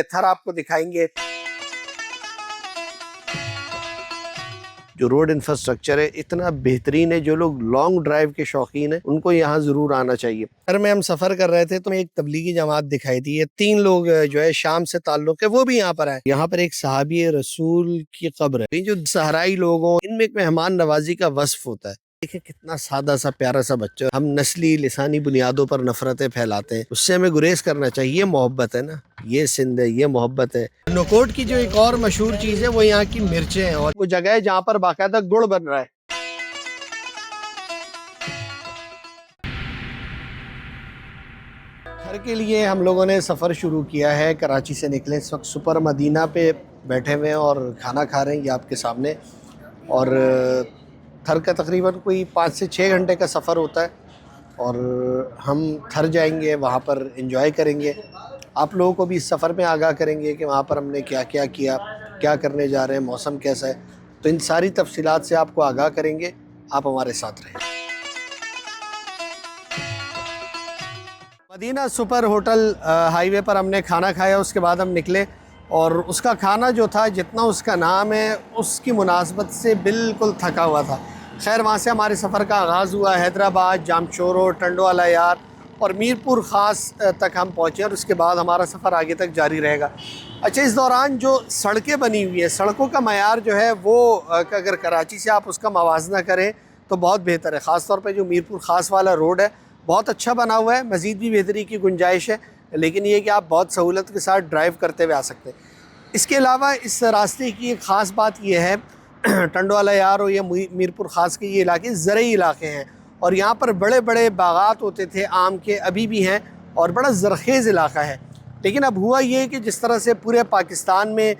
تھر آپ کو دکھائیں گے. جو روڈ انفراسٹرکچر ہے اتنا بہترین ہے, جو لوگ لانگ ڈرائیو کے شوقین ہیں ان کو یہاں ضرور آنا چاہیے. گھر میں ہم سفر کر رہے تھے تو ایک تبلیغی جماعت دکھائی دی ہے, 3 لوگ جو ہے شام سے تعلق ہے وہ بھی یہاں پر آئے. یہاں پر ایک صحابی رسول کی قبر ہے. جو صحرائی لوگ ہوں ان میں ایک مہمان نوازی کا وصف ہوتا ہے. دیکھیں کتنا سادہ سا پیارا سا بچہ. ہم نسلی لسانی بنیادوں پر نفرتیں پھیلاتے ہیں, اس سے ہمیں گریز کرنا چاہیے. یہ محبت ہے نا, یہ سندھ ہے, یہ محبت ہے. نوکوٹ کی جو ایک اور مشہور چیز ہے وہ یہاں کی مرچیں ہیں, اور وہ جگہ ہے جہاں پر باقاعدہ گڑ بن رہا ہے. گھر کے لیے ہم لوگوں نے سفر شروع کیا ہے. کراچی سے نکلے, اس وقت سپر مدینہ پہ بیٹھے ہوئے ہیں اور کھانا کھا رہے ہیں یہ آپ کے سامنے. اور تھر کا تقریباً کوئی 5 سے 6 گھنٹے کا سفر ہوتا ہے, اور ہم تھر جائیں گے, وہاں پر انجوائے کریں گے. آپ لوگوں کو بھی اس سفر میں آگاہ کریں گے کہ وہاں پر ہم نے کیا کیا کیا, کیا کرنے جا رہے ہیں, موسم کیسا ہے. تو ان ساری تفصیلات سے آپ کو آگاہ کریں گے. آپ ہمارے ساتھ رہیں. مدینہ سپر ہوٹل ہائی وے پر ہم نے کھانا کھایا, اس کے بعد ہم نکلے. اور اس کا کھانا جو تھا, جتنا اس کا نام ہے اس کی مناسبت سے بالکل تھکا ہوا تھا. خیر وہاں سے ہمارے سفر کا آغاز ہوا. حیدرآباد, جامشورو, ٹنڈوالا یار اور میر پور خاص تک ہم پہنچے, اور اس کے بعد ہمارا سفر آگے تک جاری رہے گا. اچھا, اس دوران جو سڑکیں بنی ہوئی ہیں, سڑکوں کا معیار جو ہے وہ اگر کراچی سے آپ اس کا موازنہ کریں تو بہت بہتر ہے. خاص طور پہ جو میر پور خاص والا روڈ ہے بہت اچھا بنا ہوا ہے. مزید بھی بہتری کی گنجائش ہے, لیکن یہ کہ آپ بہت سہولت کے ساتھ ڈرائیو کرتے ہوئے آ سکتے ہیں. اس کے علاوہ اس راستے کی ایک خاص بات یہ ہے, ٹنڈوالا یار ہو یا میر پور خاص کے یہ علاقے زرعی علاقے ہیں, اور یہاں پر بڑے بڑے باغات ہوتے تھے آم کے, ابھی بھی ہیں, اور بڑا زرخیز علاقہ ہے. لیکن اب ہوا یہ کہ جس طرح سے پورے پاکستان میں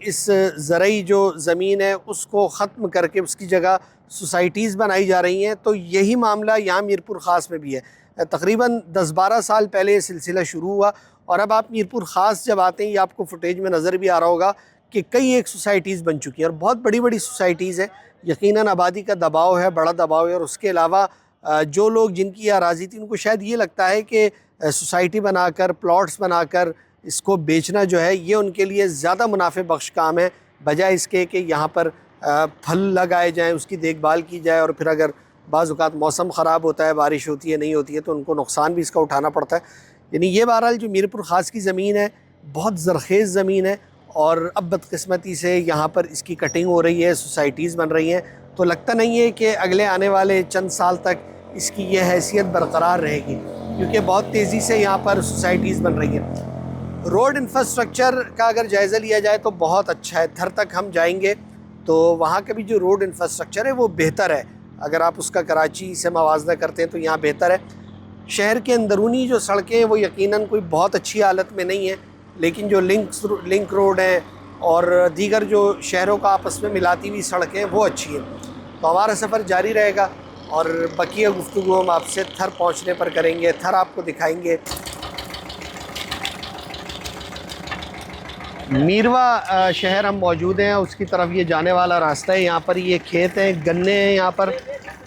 اس زرعی جو زمین ہے اس کو ختم کر کے اس کی جگہ سوسائٹیز بنائی جا رہی ہیں, تو یہی معاملہ یہاں میر پور خاص میں بھی ہے. تقریباً 10-12 سال پہلے یہ سلسلہ شروع ہوا, اور اب آپ میر پور خاص جب آتے ہیں, یہ آپ کو فوٹیج میں نظر بھی آ رہا ہوگا کہ کئی ایک سوسائٹیز بن چکی ہیں, اور بہت بڑی بڑی سوسائٹیز ہیں. یقیناً آبادی کا دباؤ ہے, بڑا دباؤ ہے. اور اس کے علاوہ جو لوگ جن کی اراضی تھی ان کو شاید یہ لگتا ہے کہ سوسائٹی بنا کر, پلاٹس بنا کر اس کو بیچنا جو ہے یہ ان کے لیے زیادہ منافع بخش کام ہے, بجائے اس کے کہ یہاں پر پھل لگائے جائیں, اس کی دیکھ بھال کی جائے. اور پھر اگر بعض اوقات موسم خراب ہوتا ہے, بارش ہوتی ہے, نہیں ہوتی ہے, تو ان کو نقصان بھی اس کا اٹھانا پڑتا ہے. یعنی یہ بہرحال جو میر پور خاص کی زمین ہے بہت زرخیز زمین ہے, اور اب بدقسمتی سے یہاں پر اس کی کٹنگ ہو رہی ہے, سوسائٹیز بن رہی ہیں. تو لگتا نہیں ہے کہ اگلے آنے والے چند سال تک اس کی یہ حیثیت برقرار رہے گی, کیونکہ بہت تیزی سے یہاں پر سوسائٹیز بن رہی ہیں. روڈ انفراسٹرکچر کا اگر جائزہ لیا جائے تو بہت اچھا ہے. تھر تک ہم جائیں گے تو وہاں کا بھی جو روڈ انفراسٹرکچر ہے وہ بہتر ہے. اگر آپ اس کا کراچی سے موازنہ کرتے ہیں تو یہاں بہتر ہے. شہر کے اندرونی جو سڑکیں ہیں وہ یقیناً کوئی بہت اچھی حالت میں نہیں ہیں, لیکن جو لنک روڈ ہیں اور دیگر جو شہروں کا آپس میں ملاتی ہوئی سڑکیں وہ اچھی ہیں. تو ہمارا سفر جاری رہے گا, اور بقیہ گفتگو ہم آپ سے تھر پہنچنے پر کریں گے. تھر آپ کو دکھائیں گے. میروا شہر ہم موجود ہیں, اس کی طرف یہ جانے والا راستہ ہے. یہاں پر یہ کھیت ہیں, گنے ہیں یہاں پر,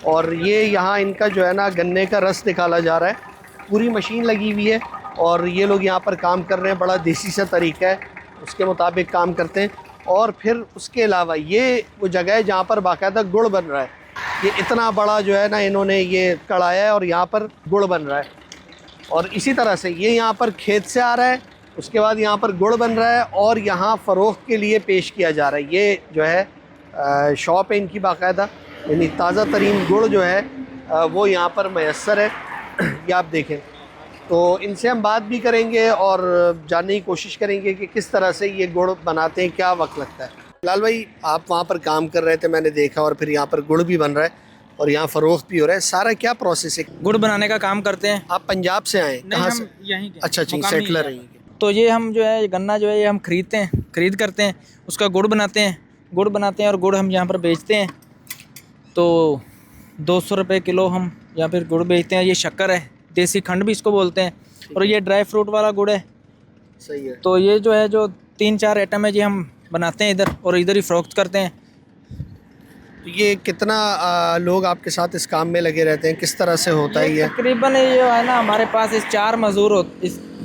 اور یہ یہاں ان کا جو ہے نا گنے کا رس نکالا جا رہا ہے. پوری مشین لگی ہوئی ہے, اور یہ لوگ یہاں پر کام کر رہے ہیں. بڑا دیسی سا طریقہ ہے, اس کے مطابق کام کرتے ہیں. اور پھر اس کے علاوہ یہ وہ جگہ ہے جہاں پر باقاعدہ گڑ بن رہا ہے. یہ اتنا بڑا جو ہے نا انہوں نے یہ کڑایا ہے, اور یہاں پر گڑ بن رہا ہے. اور اسی طرح سے یہ یہاں پر کھیت سے آ رہا ہے, اس کے بعد یہاں پر گڑ بن رہا ہے, اور یہاں فروخت کے لیے پیش کیا جا رہا ہے. یہ جو ہے شاپ ہے ان کی باقاعدہ, یعنی تازہ ترین گڑ جو ہے وہ یہاں پر میسر ہے. یہ آپ دیکھیں. تو ان سے ہم بات بھی کریں گے اور جاننے کی کوشش کریں گے کہ کس طرح سے یہ گڑ بناتے ہیں, کیا وقت لگتا ہے. لال بھائی, آپ وہاں پر کام کر رہے تھے, میں نے دیکھا, اور پھر یہاں پر گڑ بھی بن رہا ہے اور یہاں فروخت بھی ہو رہا ہے. سارا کیا پروسیس ہے؟ گڑ بنانے کا کام کرتے ہیں. آپ پنجاب سے آئے؟ نہیں, ہم یہیں کے. اچھا, سیٹلر ہیں. تو یہ ہم جو ہے گنا جو ہے یہ ہم خرید کرتے ہیں, اس کا گڑ بناتے ہیں, اور گڑ ہم یہاں پر بیچتے ہیں. تو 200 روپے کلو ہم یہاں پھر گڑ بیچتے ہیں. یہ شکر ہے, دیسی کھنڈ بھی اس کو بولتے ہیں, اور یہ ڈرائی فروٹ والا گڑ ہے. صحیح ہے. تو یہ جو ہے جو 3-4 آئٹم ہے یہ ہم بناتے ہیں ادھر, اور ادھر ہی فروخت کرتے ہیں. یہ کتنا لوگ آپ کے ساتھ اس کام میں لگے رہتے ہیں, کس طرح سے ہوتا ہے یہ؟ تقریباً یہ ہے نا, ہمارے پاس 4 مزدور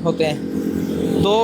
ہوتے ہیں. 2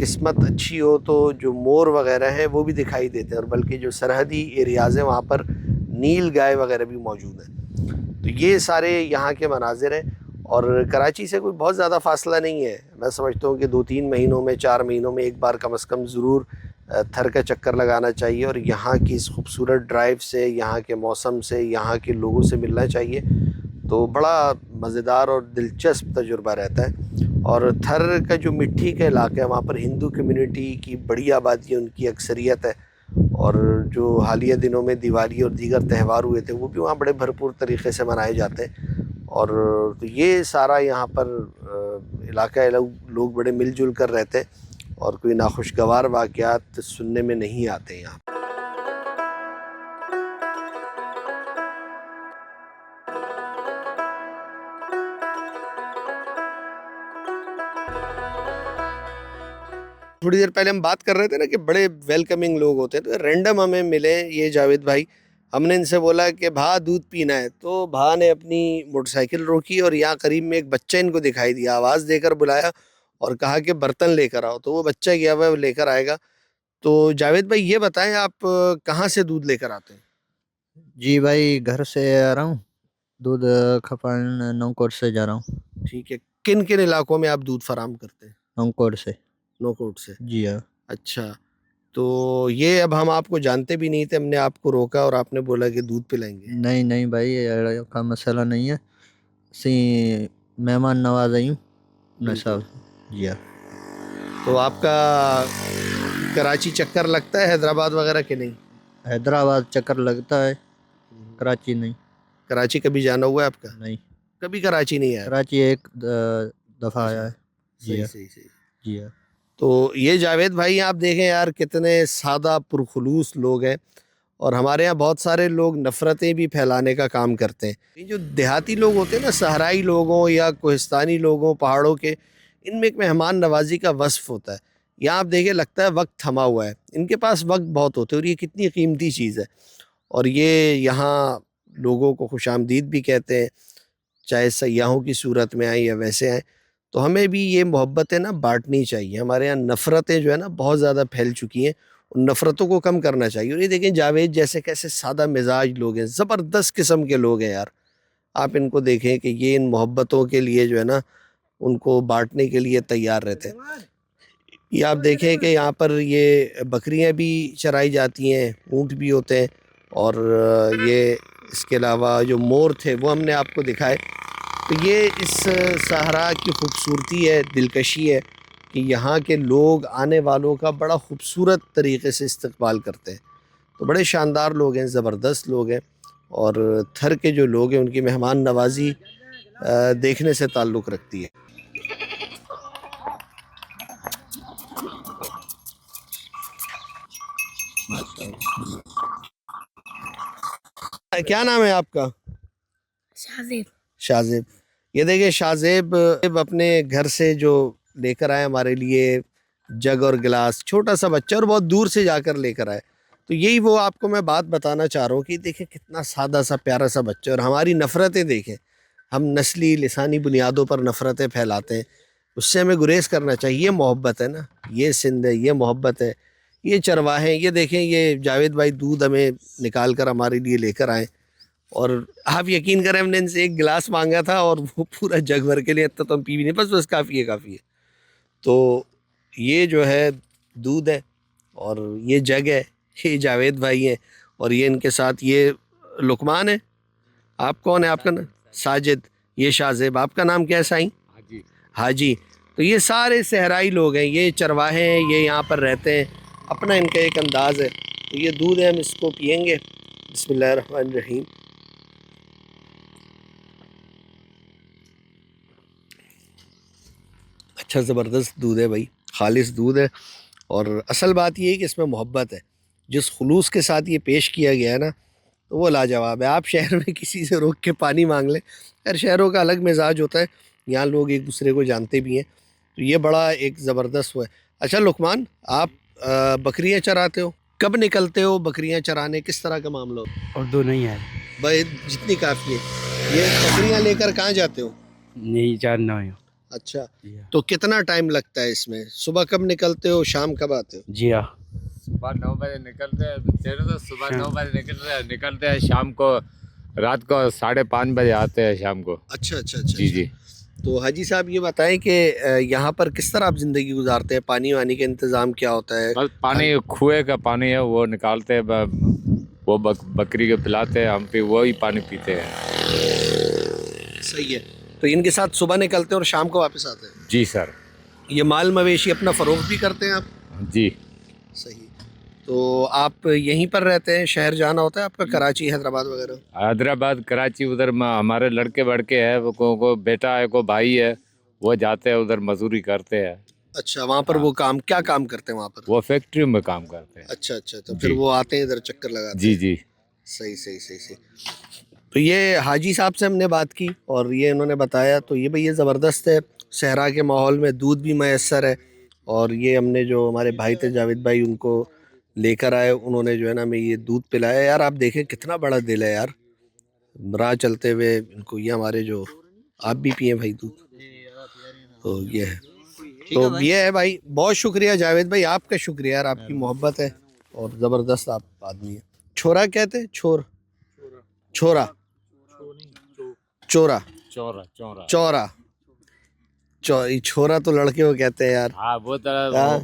قسمت اچھی ہو تو جو مور وغیرہ ہیں وہ بھی دکھائی دیتے ہیں، اور بلکہ جو سرحدی ایریاز ہیں وہاں پر نیل گائے وغیرہ بھی موجود ہیں۔ تو یہ سارے یہاں کے مناظر ہیں، اور کراچی سے کوئی بہت زیادہ فاصلہ نہیں ہے۔ میں سمجھتا ہوں کہ 2-3 مہینوں میں 4 مہینوں میں ایک بار کم از کم ضرور تھر کا چکر لگانا چاہیے، اور یہاں کی اس خوبصورت ڈرائیو سے، یہاں کے موسم سے، یہاں کے لوگوں سے ملنا چاہیے، تو بڑا مزیدار اور دلچسپ تجربہ رہتا ہے۔ اور تھر کا جو مٹی کا علاقہ ہے وہاں پر ہندو کمیونٹی کی بڑی آبادی ہے، ان کی اکثریت ہے، اور جو حالیہ دنوں میں دیوالی اور دیگر تہوار ہوئے تھے وہ بھی وہاں بڑے بھرپور طریقے سے منائے جاتے ہیں۔ اور تو یہ سارا یہاں پر علاقہ لوگ بڑے مل جل کر رہتے ہیں، اور کوئی ناخوشگوار واقعات سننے میں نہیں آتے یہاں۔ تھوڑی دیر پہلے ہم بات کر رہے تھے نا کہ بڑے ویلکمنگ لوگ ہوتے ہیں، تو رینڈم ہمیں ملے یہ جاوید بھائی۔ ہم نے ان سے بولا کہ بھا دودھ پینا ہے، تو بھا نے اپنی موٹر سائیکل روکی اور یہاں قریب میں ایک بچہ ان کو دکھائی دیا، آواز دے کر بلایا اور کہا کہ برتن لے کر آؤ، تو وہ بچہ گیا ہوا ہے، وہ لے کر آئے گا۔ تو جاوید بھائی یہ بتائیں آپ کہاں سے دودھ لے کر آتے ہیں؟ جی بھائی گھر سے آ رہا ہوں، دودھ کھپان نوکوٹ سے جا رہا ہوں۔ ٹھیک ہے، کن کن علاقوں میں آپ دودھ فراہم کرتے ہیں؟ نوکوٹ سے۔ نوکوٹ سے، جی ہاں۔ اچھا۔ تو یہ اب ہم آپ کو جانتے بھی نہیں تھے، ہم نے آپ کو روکا اور آپ نے بولا کہ دودھ پلائیں گے۔ نہیں بھائی یہ کا مسئلہ نہیں ہے، سی مہمان نواز ہوں بالکل۔ جی ہاں۔ تو آپ کا کراچی چکر لگتا ہے حیدرآباد وغیرہ کہ نہیں؟ حیدرآباد چکر لگتا ہے، کراچی نہیں۔ کراچی کبھی جانا ہوا ہے آپ کا؟ نہیں، کبھی کراچی نہیں آیا؟ کراچی ایک دفعہ آیا ہے۔ جی ہاں۔ صحیح۔ جی ہاں۔ تو یہ جاوید بھائی آپ دیکھیں یار کتنے سادہ پرخلوص لوگ ہیں، اور ہمارے یہاں بہت سارے لوگ نفرتیں بھی پھیلانے کا کام کرتے ہیں۔ یہ جو دیہاتی لوگ ہوتے ہیں نا، صحرائی لوگوں یا کوہستانی لوگوں، پہاڑوں کے، ان میں ایک مہمان نوازی کا وصف ہوتا ہے۔ یہاں آپ دیکھیں لگتا ہے وقت تھما ہوا ہے، ان کے پاس وقت بہت ہوتے ہیں، اور یہ کتنی قیمتی چیز ہے، اور یہ یہاں لوگوں کو خوش آمدید بھی کہتے ہیں، چاہے سیاحوں کی صورت میں آئیں یا ویسے آئیں۔ تو ہمیں بھی یہ محبتیں نا بانٹنی چاہیے۔ ہمارے یہاں نفرتیں جو ہے نا بہت زیادہ پھیل چکی ہیں، ان نفرتوں کو کم کرنا چاہیے۔ اور یہ دیکھیں جاوید جیسے کیسے سادہ مزاج لوگ ہیں، زبردست قسم کے لوگ ہیں یار۔ آپ ان کو دیکھیں کہ یہ ان محبتوں کے لیے جو ہے نا ان کو بانٹنے کے لیے تیار رہتے ہیں۔ یہ آپ دیکھیں کہ یہاں پر یہ بکریاں بھی چرائی جاتی ہیں، اونٹ بھی ہوتے ہیں، اور یہ اس کے علاوہ جو مور تھے وہ ہم نے آپ کو دکھائے۔ تو یہ اس صحرا کی خوبصورتی ہے، دلکشی ہے کہ یہاں کے لوگ آنے والوں کا بڑا خوبصورت طریقے سے استقبال کرتے ہیں۔ تو بڑے شاندار لوگ ہیں، زبردست لوگ ہیں، اور تھر کے جو لوگ ہیں ان کی مہمان نوازی دیکھنے سے تعلق رکھتی ہے۔ کیا نام ہے آپ کا؟ شاہ زیب۔ یہ دیکھیں شاہ زیب اپنے گھر سے جو لے کر آئے ہمارے لیے جگ اور گلاس، چھوٹا سا بچہ، اور بہت دور سے جا کر لے کر آئے۔ تو یہی وہ آپ کو میں بات بتانا چاہ رہا ہوں کہ دیکھیں کتنا سادہ سا پیارا سا بچہ، اور ہماری نفرتیں دیکھیں، ہم نسلی لسانی بنیادوں پر نفرتیں پھیلاتے ہیں، اس سے ہمیں گریز کرنا چاہیے۔ یہ محبت ہے نا، یہ سندھ ہے، یہ محبت ہے، یہ چرواہے ہیں۔ یہ دیکھیں یہ جاوید بھائی دودھ ہمیں نکال کر ہمارے لیے لے کر آئے، اور آپ یقین کریں ہم نے ان سے ایک گلاس مانگا تھا اور وہ پورا جگ بھر کے لیے، اتنا تو ہم پی بھی نہیں، بس کافی ہے۔ تو یہ جو ہے دودھ ہے، اور یہ جگ ہے، یہ جاوید بھائی ہیں، اور یہ ان کے ساتھ یہ لقمان ہے۔ آپ کون ہے؟ آپ کا نام ساجد، یہ شاہ زیب۔ آپ کا نام کیا ہے سائیں؟ حاجی۔ تو یہ سارے صحرائی لوگ ہیں، یہ چرواہے ہیں، یہ یہاں پر رہتے ہیں، اپنا ان کا ایک انداز ہے۔ تو یہ دودھ ہے، ہم اس کو پئیں گے۔ بسم اللہ الرحمن الرحیم۔ اچھا زبردست دودھ ہے بھائی، خالص دودھ ہے، اور اصل بات یہ ہے کہ اس میں محبت ہے۔ جس خلوص کے ساتھ یہ پیش کیا گیا ہے نا تو وہ لاجواب ہے۔ آپ شہر میں کسی سے روک کے پانی مانگ لیں، خیر شہروں کا الگ مزاج ہوتا ہے، یہاں لوگ ایک دوسرے کو جانتے بھی ہیں، تو یہ بڑا ایک زبردست ہوا ہے۔ اچھا لقمان، آپ بکریاں چراتے ہو، کب نکلتے ہو بکریاں چرانے، کس طرح کا معاملہ ہوتا اردو نہیں ہے، ہے؟ جتنی کافی ہے۔ یہ بکریاں لے کر کہاں جاتے ہو؟ نہیں جاننا ہے۔ اچھا تو کتنا ٹائم لگتا ہے اس میں؟ صبح کب نکلتے ہو، شام کب آتے ہو؟ جی ہاں، صبح 9 بجے نکلتے ہیں تو صبح 9 بجے نکلتے ہیں، شام کو رات کو 5:30 بجے آتے ہیں شام کو. اچھا اچھا اچھا جی جی. تو حاجی صاحب یہ بتائیں کہ یہاں پر کس طرح آپ زندگی گزارتے ہیں؟ پانی وانی کا انتظام کیا ہوتا ہے؟ بس پانی کنویں کا پانی ہے وہ نکالتے ہیں، وہ بکری کو پلاتے ہیں، ہم وہی پانی پیتے ہیں. صحیح ہے. تو ان کے ساتھ صبح نکلتے ہیں اور شام کو واپس آتے ہیں؟ جی سر. یہ مال مویشی اپنا فروخت بھی کرتے ہیں آپ؟ جی. صحیح. تو آپ یہیں پر رہتے ہیں، شہر جانا ہوتا ہے آپ کا کراچی حیدرآباد وغیرہ؟ حیدرآباد کراچی ادھر ہمارے لڑکے بڑکے ہیں، کو بیٹا ہے، کو بھائی ہے، وہ جاتے ہیں ادھر مزدوری کرتے ہیں. اچھا وہاں پر وہ کام کیا کام کرتے ہیں وہاں پر؟ وہ فیکٹری میں کام کرتے ہیں. اچھا اچھا تو پھر وہ آتے ہیں ادھر چکر لگاتے جی ہیں؟ جی. صحیح صحیح صحیح صحیح. تو یہ حاجی صاحب سے ہم نے بات کی اور یہ انہوں نے بتایا، تو یہ بھئی یہ زبردست ہے، صحرا کے ماحول میں دودھ بھی میسر ہے. اور یہ ہم نے جو ہمارے بھائی تھے جاوید بھائی، ان کو لے کر آئے، انہوں نے جو ہے نا ہمیں یہ دودھ پلایا. یار آپ دیکھیں کتنا بڑا دل ہے یار، راہ چلتے ہوئے ان کو یہ ہمارے جو آپ بھی پئیں بھائی دودھ. تو یہ ہے، تو یہ ہے بھائی. بہت شکریہ جاوید بھائی، آپ کا شکریہ یار، آپ کی محبت ہے اور زبردست آپ آدمی ہیں. چھورا کہتے ہیں؟ چھورا چورا چورا چھورا تو لڑکے کو کہتے ہیں یار. ہاں وہ تو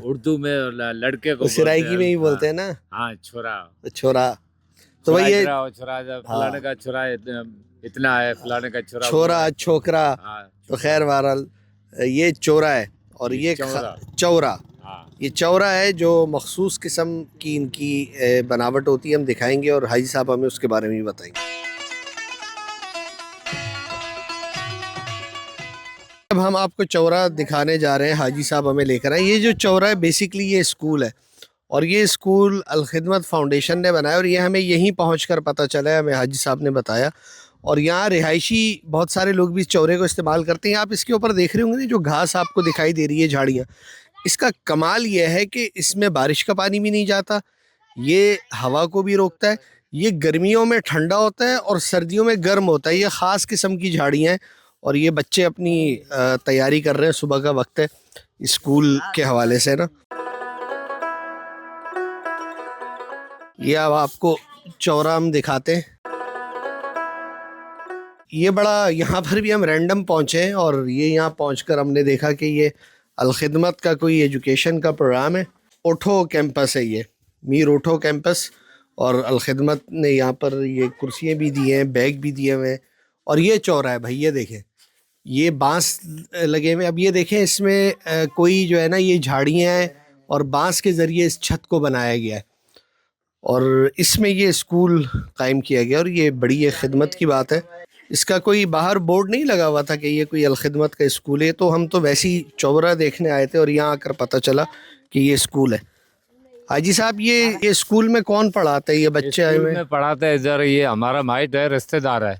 اردو میں لڑکے کو سرائکی میں ہی بولتے ہیں نا. ہاں چھورا. چھورا تو بھائی یہ چھورا فلانے کا چھورا اتنا ہے، فلانے کا چھورا چھورا چھوکرا. تو خیر بہرحال یہ چورا ہے اور یہ چورا. یہ چورا ہے جو مخصوص قسم کی ان کی بناوٹ ہوتی ہے، ہم دکھائیں گے اور حاجی صاحب ہمیں اس کے بارے میں بھی بتائیں گے. اب ہم آپ کو چورا دکھانے جا رہے ہیں، حاجی صاحب ہمیں لے کر آئے. یہ جو چورا ہے بیسیکلی یہ اسکول ہے، اور یہ اسکول الخدمت فاؤنڈیشن نے بنایا، اور یہ ہمیں یہیں پہنچ کر پتہ چلا ہے، ہمیں حاجی صاحب نے بتایا. اور یہاں رہائشی بہت سارے لوگ بھی اس چورے کو استعمال کرتے ہیں. آپ اس کے اوپر دیکھ رہے ہوں گے جو گھاس آپ کو دکھائی دے رہی ہے، جھاڑیاں، اس کا کمال یہ ہے کہ اس میں بارش کا پانی بھی نہیں جاتا، یہ ہوا کو بھی روکتا ہے، یہ گرمیوں میں ٹھنڈا ہوتا ہے اور سردیوں میں گرم ہوتا ہے. یہ خاص قسم کی جھاڑیاں ہیں، اور یہ بچے اپنی تیاری کر رہے ہیں، صبح کا وقت ہے اسکول کے حوالے سے نا. یہ اب آپ کو چورا ہم دکھاتے ہیں. یہ بڑا یہاں پر بھی ہم رینڈم پہنچے ہیں، اور یہ یہاں پہنچ کر ہم نے دیکھا کہ یہ الخدمت کا کوئی ایجوکیشن کا پروگرام ہے. اوٹھو کیمپس ہے، یہ میر اوٹھو کیمپس، اور الخدمت نے یہاں پر یہ کرسیاں بھی دی ہیں، بیگ بھی دیے ہوئے ہیں. اور یہ چورا ہے بھائی، یہ دیکھیں یہ بانس لگے ہوئے. اب یہ دیکھیں اس میں کوئی جو ہے نا یہ جھاڑیاں ہیں اور بانس کے ذریعے اس چھت کو بنایا گیا ہے، اور اس میں یہ اسکول قائم کیا گیا. اور یہ بڑی ایک خدمت کی بات ہے. اس کا کوئی باہر بورڈ نہیں لگا ہوا تھا کہ یہ کوئی الخدمت کا اسکول ہے، تو ہم تو ویسے ہی چورا دیکھنے آئے تھے اور یہاں آ کر پتہ چلا کہ یہ اسکول ہے. حاجی صاحب یہ اسکول میں کون پڑھاتا ہے؟ یہ بچے آئے ہوئے میں پڑھاتا ہے ادھر، یہ ہمارا مائٹ ہے، رشتہ دار ہے،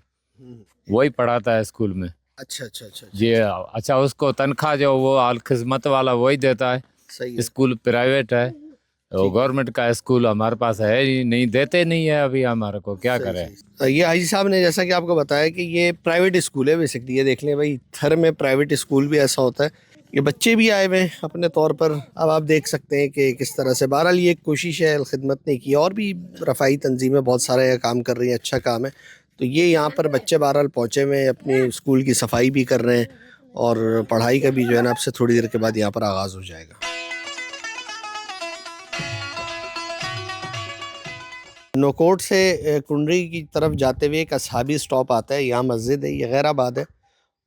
وہی پڑھاتا ہے اسکول میں. اچھا اچھا اچھا جی. اچھا اس کو تنخواہ جو وہ الخدمت والا وہی دیتا ہے. صحیح ہے. اسکول پرائیویٹ ہے، گورنمنٹ کا اسکول ہمارے پاس ہے ہی نہیں، دیتے نہیں ہے ابھی ہمارے کو، کیا کرے. یہ حاجی صاحب نے جیسا کہ آپ کو بتایا کہ یہ پرائیویٹ اسکول ہے بیسکلی. یہ دیکھ لیں بھائی، تھر میں پرائیویٹ اسکول بھی ایسا ہوتا ہے. یہ بچے بھی آئے ہوئے ہیں اپنے طور پر. اب آپ دیکھ سکتے ہیں کہ کس طرح سے بہرحال یہ ایک کوشش ہے الخدمت نے کی، اور بھی رفاہی تنظیمیں بہت سارے کام کر رہی ہیں، اچھا کام ہے. تو یہ یہاں پر بچے بہرحال پہنچے ہوئے ہیں، اپنے اسکول کی صفائی بھی کر رہے ہیں، اور پڑھائی کا بھی جو ہے نا اب سے تھوڑی دیر کے بعد یہاں پر آغاز ہو جائے گا. نوکوٹ سے کنڈری کی طرف جاتے ہوئے ایک اصحابی سٹاپ آتا ہے، یہاں مسجد ہے، یہ غیر آباد ہے،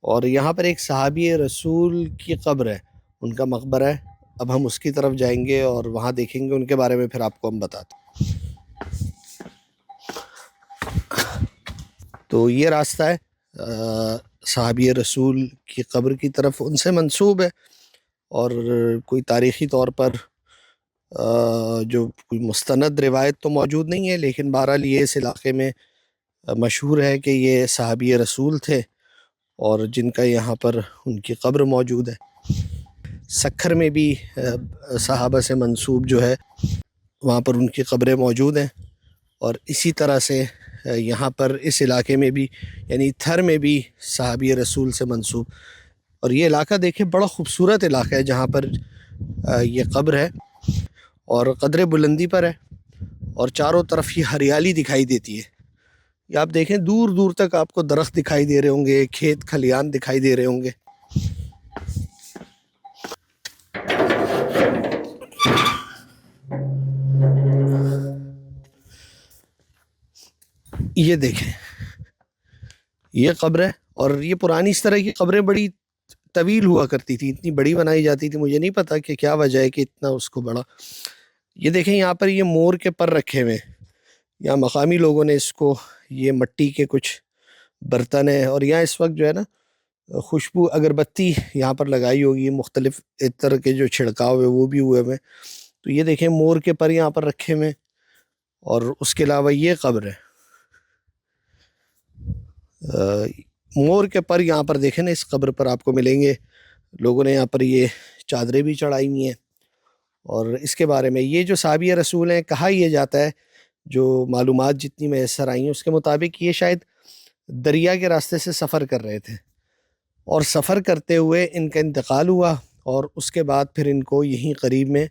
اور یہاں پر ایک صحابی رسول کی قبر ہے، ان کا مقبرہ ہے. اب ہم اس کی طرف جائیں گے اور وہاں دیکھیں گے ان کے بارے میں، پھر آپ کو ہم بتاتے ہیں. تو یہ راستہ ہے صحابی رسول کی قبر کی طرف، ان سے منسوب ہے، اور کوئی تاریخی طور پر جو کوئی مستند روایت تو موجود نہیں ہے، لیکن بہرحال یہ اس علاقے میں مشہور ہے کہ یہ صحابی رسول تھے، اور جن کا یہاں پر ان کی قبر موجود ہے. سکھر میں بھی صحابہ سے منسوب جو ہے وہاں پر ان کی قبریں موجود ہیں، اور اسی طرح سے یہاں پر اس علاقے میں بھی، یعنی تھر میں بھی صحابی رسول سے منسوب اور یہ علاقہ دیکھیں بڑا خوبصورت علاقہ ہے جہاں پر یہ قبر ہے اور قدر بلندی پر ہے اور چاروں طرف یہ ہریالی دکھائی دیتی ہے. یہ آپ دیکھیں دور دور تک آپ کو درخت دکھائی دے رہے ہوں گے, کھیت کھلیان دکھائی دے رہے ہوں گے. یہ دیکھیں یہ قبر ہے اور یہ پرانی اس طرح کی قبریں بڑی طویل ہوا کرتی تھی, اتنی بڑی بنائی جاتی تھی, مجھے نہیں پتا کہ کیا وجہ ہے کہ اتنا اس کو بڑا. یہ دیکھیں یہاں پر یہ مور کے پر رکھے ہوئے ہیں, یہاں مقامی لوگوں نے اس کو, یہ مٹی کے کچھ برتن ہیں اور یہاں اس وقت جو ہے نا خوشبو اگربتی یہاں پر لگائی ہوگی, مختلف عطر کے جو چھڑکاؤ ہوئے وہ بھی ہوئے ہوئے. تو یہ دیکھیں مور کے پر یہاں پر رکھے ہوئے اور اس کے علاوہ یہ قبر ہے. مور کے پر یہاں پر دیکھیں نا اس قبر پر آپ کو ملیں گے. لوگوں نے یہاں پر یہ چادریں بھی چڑھائی ہوئی ہیں اور اس کے بارے میں یہ جو صحابی رسول ہیں, کہا یہ جاتا ہے جو معلومات جتنی میسر آئی ہیں اس کے مطابق یہ شاید دریا کے راستے سے سفر کر رہے تھے اور سفر کرتے ہوئے ان کا انتقال ہوا اور اس کے بعد پھر ان کو یہیں قریب میں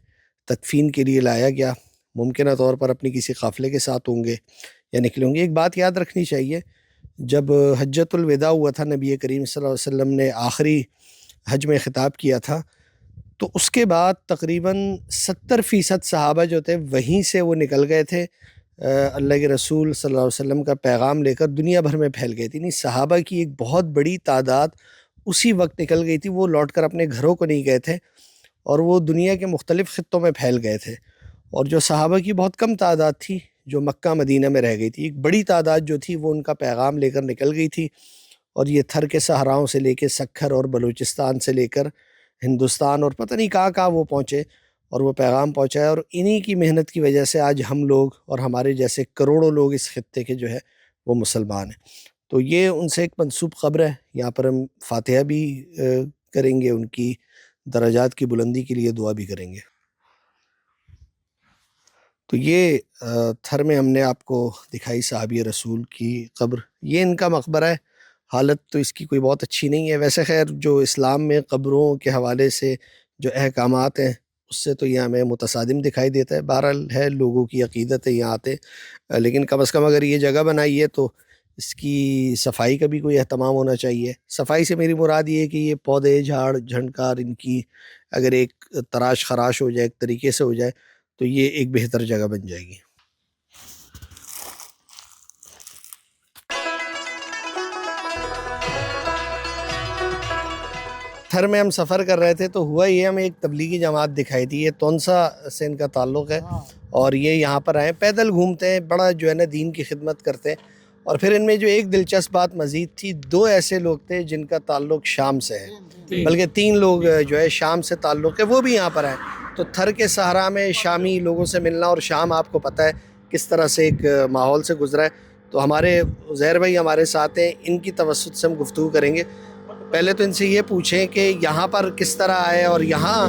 تدفین کے لیے لایا گیا. ممکنہ طور پر اپنی کسی قافلے کے ساتھ ہوں گے یا نکلے ہوں گے. ایک بات یاد رکھنی چاہیے, جب حجۃ الوداع ہوا تھا, نبی کریم صلی اللہ علیہ وسلم نے آخری حج میں خطاب کیا تھا, تو اس کے بعد تقریباً 70% صحابہ جو تھے وہیں سے وہ نکل گئے تھے, اللہ کے رسول صلی اللہ علیہ وسلم کا پیغام لے کر دنیا بھر میں پھیل گئی تھی. نہیں, صحابہ کی ایک بہت بڑی تعداد اسی وقت نکل گئی تھی, وہ لوٹ کر اپنے گھروں کو نہیں گئے تھے اور وہ دنیا کے مختلف خطوں میں پھیل گئے تھے. اور جو صحابہ کی بہت کم تعداد تھی جو مکہ مدینہ میں رہ گئی تھی, ایک بڑی تعداد جو تھی وہ ان کا پیغام لے کر نکل گئی تھی اور یہ تھر کے صحراؤں سے لے کے سکھر اور بلوچستان سے لے کر ہندوستان اور پتہ نہیں کہاں وہ پہنچے اور وہ پیغام پہنچایا. اور انہی کی محنت کی وجہ سے آج ہم لوگ اور ہمارے جیسے کروڑوں لوگ اس خطے کے جو ہے وہ مسلمان ہیں. تو یہ ان سے ایک منسوب قبر ہے. یہاں پر ہم فاتحہ بھی کریں گے, ان کی درجات کی بلندی کے لیے دعا بھی کریں گے. تو یہ تھر میں ہم نے آپ کو دکھائی صحابی رسول کی قبر. یہ ان کا مقبرہ ہے. حالت تو اس کی کوئی بہت اچھی نہیں ہے. ویسے خیر جو اسلام میں قبروں کے حوالے سے جو احکامات ہیں اس سے تو یہ ہمیں متصادم دکھائی دیتا ہے. بہرحال ہے, لوگوں کی عقیدت ہے, یہاں آتے, لیکن کم از کم اگر یہ جگہ بنائی ہے تو اس کی صفائی کا بھی کوئی اہتمام ہونا چاہیے. صفائی سے میری مراد یہ ہے کہ یہ پودے جھاڑ جھنکار ان کی اگر ایک تراش خراش ہو جائے, ایک طریقے سے ہو جائے, تو یہ ایک بہتر جگہ بن جائے گی. تھر میں ہم سفر کر رہے تھے تو ہوا یہ, ہمیں ایک تبلیغی جماعت دکھائی تھی. یہ تونسا سے ان کا تعلق ہے اور یہ یہاں پر آئے, پیدل گھومتے ہیں, بڑا جو ہے نا دین کی خدمت کرتے ہیں. اور پھر ان میں جو ایک دلچسپ بات مزید تھی, 2 ایسے لوگ تھے جن کا تعلق شام سے ہے, بلکہ 3 لوگ جو ہے شام سے تعلق ہے, وہ بھی یہاں پر آئے. تو تھر کے صحرا میں شامی لوگوں سے ملنا, اور شام آپ کو پتہ ہے کس طرح سے ایک ماحول سے گزرا ہے. تو ہمارے عزیر بھائی ہمارے ساتھ ہیں, ان کی توسط سے ہم گفتگو کریں گے. پہلے تو ان سے یہ پوچھیں کہ یہاں پر کس طرح آئے اور یہاں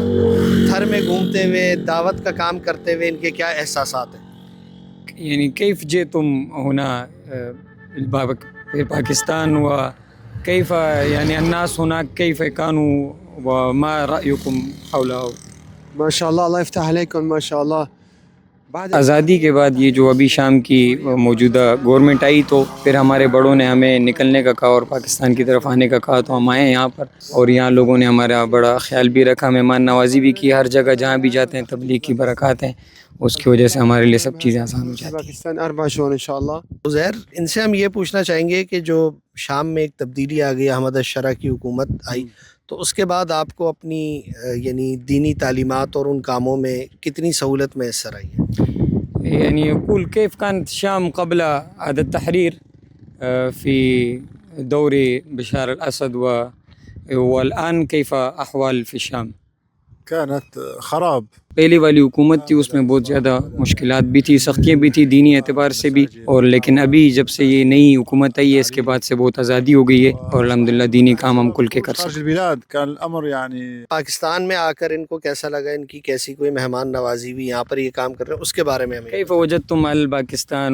تھر میں گھومتے ہوئے دعوت کا کام کرتے ہوئے ان کے کیا احساسات ہیں. يعني كيف جئتم هنا في باكستان وكيف يعني الناس هناك كيف كانوا وما رأيكم حوله؟ ما شاء الله, الله يفتح عليكم ما شاء الله. آزادی کے بعد یہ جو ابھی شام کی موجودہ گورنمنٹ آئی تو پھر ہمارے بڑوں نے ہمیں نکلنے کا کہا اور پاکستان کی طرف آنے کا کہا, تو ہم آئے یہاں پر اور یہاں لوگوں نے ہمارا بڑا خیال بھی رکھا, مہمان نوازی بھی کی. ہر جگہ جہاں بھی جاتے ہیں تبلیغ کی برکات ہیں, اس کی وجہ سے ہمارے لیے سب چیزیں آسان ہو جاتی ہیں. باکستان 4 شهور ان شاء الله. عزیر, ان سے ہم یہ پوچھنا چاہیں گے کہ جو شام میں ایک تبدیلی آ گئی, احمد الشرع کی حکومت آئی, تو اس کے بعد آپ کو اپنی یعنی دینی تعلیمات اور ان کاموں میں کتنی سہولت میسر آئی ہے؟ يعني يقول كيف كانت الشام قبل عهد التحرير في دور بشار الأسد والآن كيف أحوال في الشام؟ كانت خراب. پہلی والی حکومت تھی اس میں بہت زیادہ مشکلات بھی تھی, سختیاں بھی تھی دینی اعتبار سے بھی, اور لیکن ابھی جب سے یہ نئی حکومت آئی ہے اس کے بعد سے بہت آزادی ہو گئی ہے اور الحمدللہ دینی کام ہم کھل کے کر خارج سکتے. البلاد كان الأمر يعني پاکستان میں آ کر ان کو کیسا لگا, ان کی کیسی کوئی مہمان نوازی بھی, یہاں پر یہ کام کر رہے ہیں, اس کے بارے میں ہمیں كيف وجدتم الباكستان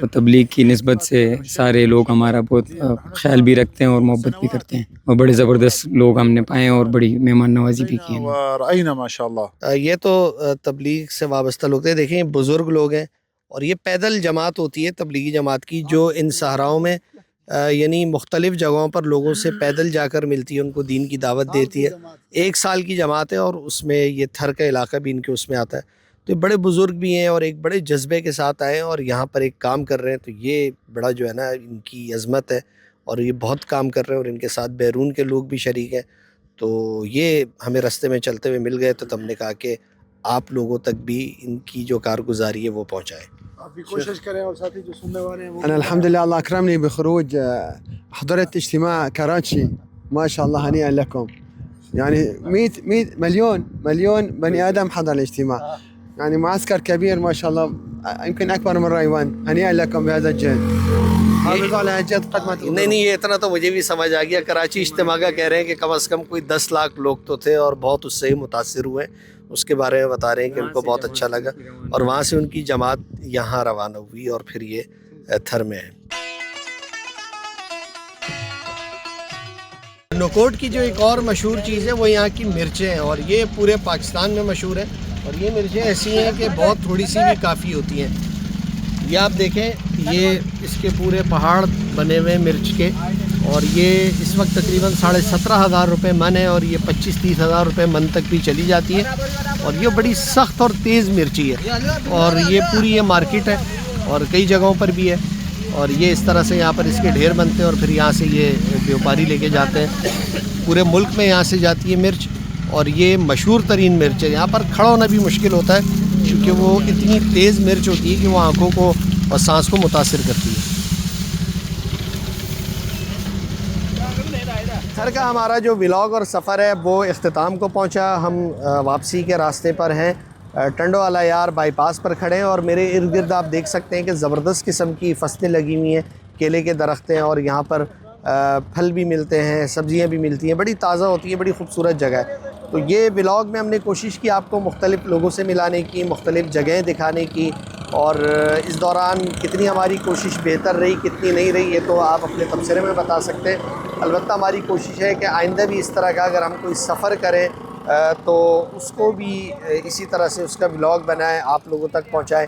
تو تبلیغ کی نسبت سے سارے لوگ ہمارا بہت خیال بھی رکھتے ہیں اور محبت بھی کرتے ہیں، اور بڑے زبردست لوگ ہم نے پائے ہیں اور بڑی مہمان نوازی بھی کی ہے۔ ورأينا ما شاء الله یہ تو تبلیغ سے وابستہ لوگ تھے، دیکھیں بزرگ لوگ ہیں، اور یہ پیدل جماعت ہوتی ہے تبلیغی جماعت کی، جو ان صحراؤں میں یعنی مختلف جگہوں پر لوگوں سے پیدل جا کر ملتی ہے، ان کو دین کی دعوت دیتی ہے۔ 1 سال کی جماعت ہے، اور اس میں یہ تھر کا علاقہ بھی ان کے اس میں آتا ہے، تو یہ بڑے بزرگ بھی ہیں اور ایک بڑے جذبے کے ساتھ آئے ہیں اور یہاں پر ایک کام کر رہے ہیں، تو یہ بڑا جو ہے نا ان کی عظمت ہے، اور یہ بہت کام کر رہے ہیں، اور ان کے ساتھ بیرون کے لوگ بھی شریک ہیں۔ تو یہ ہمیں راستے میں چلتے ہوئے مل گئے، تو ہم نے کہا کہ آپ لوگوں تک بھی ان کی جو کارگزاری ہے وہ پہنچائیں۔ آپ بھی کوشش کریں اور ساتھی جو سننے والے ہیں انا الحمد لله الله اكرمني بخروج حضرت اجتماع كراتشي ما شاء الله هنيئا لكم يعني 100 مليون بني ادم حضر الاجتماع يعني معسكر كبير ما شاء الله يمكن اكبر من ريوان هنيئا لكم بهذا الجهد حافظوا على الجد قد ما تقدرون نہیں یہ اتنا تو مجھے بھی سمجھ آ گیا، کراچی اجتماع کا کہہ رہے ہیں کہ کم از کم کوئی 10 لاکھ لوگ تو تھے اور بہت اس سے ہی متاثر ہوئے، اس کے بارے میں بتا رہے ہیں کہ ان کو بہت اچھا لگا، اور وہاں سے ان کی جماعت یہاں روانہ ہوئی اور پھر یہ تھر میں ہے۔ نوکوٹ کی جو ایک اور مشہور چیز ہے وہ یہاں کی مرچیں ہیں، اور یہ پورے پاکستان میں مشہور ہے، اور یہ مرچیں ایسی ہیں کہ بہت تھوڑی سی بھی کافی ہوتی ہیں۔ یہ آپ دیکھیں، یہ اس کے پورے پہاڑ بنے ہوئے ہیں مرچ کے، اور یہ اس وقت تقریباً 17,500 روپے من ہے، اور یہ 25-30 ہزار روپے من تک بھی چلی جاتی ہے، اور یہ بڑی سخت اور تیز مرچی ہے، اور یہ پوری یہ مارکیٹ ہے اور کئی جگہوں پر بھی ہے، اور یہ اس طرح سے یہاں پر اس کے ڈھیر بنتے ہیں، اور پھر یہاں سے یہ بیوپاری لے کے جاتے ہیں۔ پورے ملک میں یہاں سے جاتی ہے مرچ، اور یہ مشہور ترین مرچ ہے، یہاں پر کھڑا ہونا بھی مشکل ہوتا ہے کیونکہ وہ اتنی تیز مرچ ہوتی ہے کہ وہ آنکھوں کو اور سانس کو متاثر کرتی ہے۔ تھر کا ہمارا جو ولاگ اور سفر ہے وہ اختتام کو پہنچا، ہم واپسی کے راستے پر ہیں، ٹنڈو والا یار بائی پاس پر کھڑے ہیں، اور میرے ارد گرد آپ دیکھ سکتے ہیں کہ زبردست قسم کی فصلیں لگی ہوئی ہیں، کیلے کے درخت ہیں، اور یہاں پر پھل بھی ملتے ہیں، سبزیاں بھی ملتی ہیں، بڑی تازہ ہوتی ہے، بڑی خوبصورت جگہ ہے۔ تو یہ ولاگ میں ہم نے کوشش کی آپ کو مختلف لوگوں سے ملانے کی، مختلف جگہیں دکھانے کی، اور اس دوران کتنی ہماری کوشش بہتر رہی کتنی نہیں رہی یہ تو آپ اپنے تبصرے میں بتا سکتے ہیں۔ البتہ ہماری کوشش ہے کہ آئندہ بھی اس طرح کا اگر ہم کوئی سفر کریں تو اس کو بھی اسی طرح سے اس کا ولاگ بنائیں، آپ لوگوں تک پہنچائیں،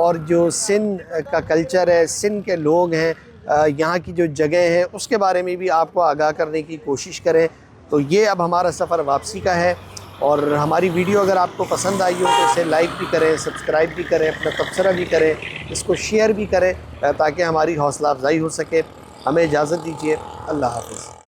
اور جو سندھ کا کلچر ہے، سندھ کے لوگ ہیں، یہاں کی جو جگہیں ہیں اس کے بارے میں بھی آپ کو آگاہ کرنے کی کوشش کریں۔ تو یہ اب ہمارا سفر واپسی کا ہے، اور ہماری ویڈیو اگر آپ کو پسند آئی ہو تو اسے لائک بھی کریں، سبسکرائب بھی کریں، اپنا تبصرہ بھی کریں، اس کو شیئر بھی کریں تاکہ ہماری حوصلہ افزائی ہو سکے۔ ہمیں اجازت دیجیے، اللہ حافظ۔